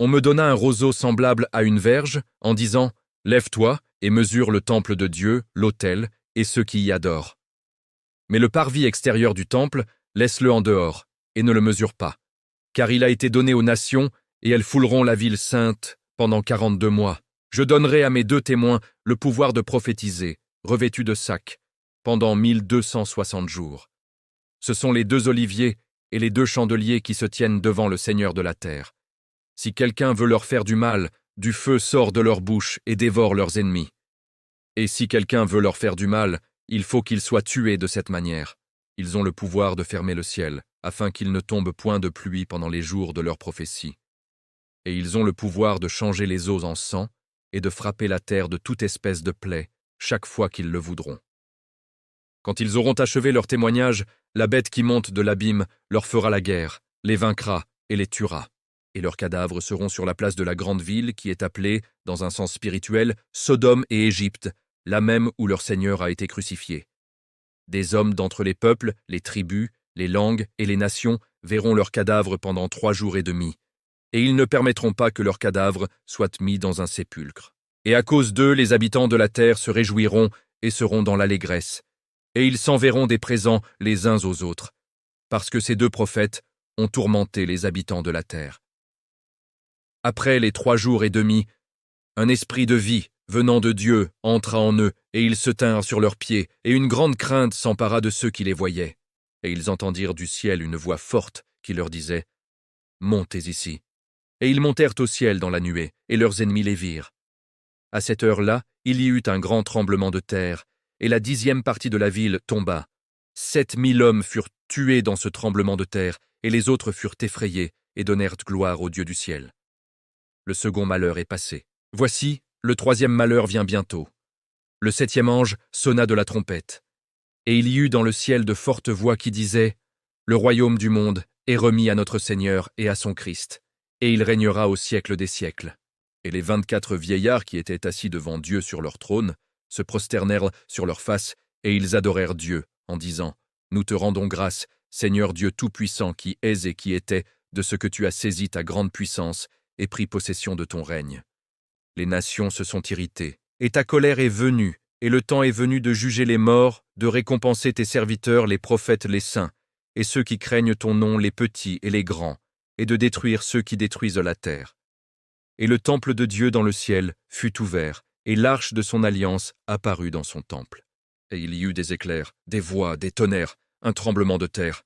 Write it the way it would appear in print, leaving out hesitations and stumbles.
On me donna un roseau semblable à une verge, en disant « Lève-toi et mesure le temple de Dieu, l'autel, et ceux qui y adorent. Mais le parvis extérieur du temple, laisse-le en dehors, et ne le mesure pas, car il a été donné aux nations, et elles fouleront la ville sainte pendant 42 mois. Je donnerai à mes 2 témoins le pouvoir de prophétiser, revêtus de sacs, pendant 1260 jours. Ce sont les 2 oliviers et les 2 chandeliers qui se tiennent devant le Seigneur de la terre. Si quelqu'un veut leur faire du mal, du feu sort de leur bouche et dévore leurs ennemis. Et si quelqu'un veut leur faire du mal, il faut qu'ils soient tués de cette manière. Ils ont le pouvoir de fermer le ciel, afin qu'il ne tombe point de pluie pendant les jours de leur prophétie. Et ils ont le pouvoir de changer les eaux en sang et de frapper la terre de toute espèce de plaie, chaque fois qu'ils le voudront. Quand ils auront achevé leur témoignage, la bête qui monte de l'abîme leur fera la guerre, les vaincra et les tuera. Et leurs cadavres seront sur la place de la grande ville qui est appelée, dans un sens spirituel, Sodome et Égypte, la même où leur Seigneur a été crucifié. Des hommes d'entre les peuples, les tribus, les langues et les nations verront leurs cadavres pendant 3 jours et demi, et ils ne permettront pas que leurs cadavres soient mis dans un sépulcre. Et à cause d'eux, les habitants de la terre se réjouiront et seront dans l'allégresse, et ils s'enverront des présents les uns aux autres, parce que ces 2 prophètes ont tourmenté les habitants de la terre. Après les 3 jours et demi, un esprit de vie, venant de Dieu, entra en eux, et ils se tinrent sur leurs pieds, et une grande crainte s'empara de ceux qui les voyaient. Et ils entendirent du ciel une voix forte qui leur disait « Montez ici ». Et ils montèrent au ciel dans la nuée, et leurs ennemis les virent. À cette heure-là, il y eut un grand tremblement de terre, et la 10e partie de la ville tomba. 7000 hommes furent tués dans ce tremblement de terre, et les autres furent effrayés et donnèrent gloire au Dieu du ciel. Le second malheur est passé. Voici, le 3e malheur vient bientôt. Le 7e ange sonna de la trompette. Et il y eut dans le ciel de fortes voix qui disaient « Le royaume du monde est remis à notre Seigneur et à son Christ, et il régnera au siècle des siècles. » Et les 24 vieillards qui étaient assis devant Dieu sur leur trône se prosternèrent sur leurs faces, et ils adorèrent Dieu, en disant « Nous te rendons grâce, Seigneur Dieu Tout-Puissant qui es et qui était, de ce que tu as saisi ta grande puissance et pris possession de ton règne. Les nations se sont irritées, et ta colère est venue, et le temps est venu de juger les morts, de récompenser tes serviteurs, les prophètes, les saints, et ceux qui craignent ton nom, les petits et les grands, et de détruire ceux qui détruisent la terre. Et le temple de Dieu dans le ciel fut ouvert, et l'arche de son alliance apparut dans son temple. Et il y eut des éclairs, des voix, des tonnerres, un tremblement de terre,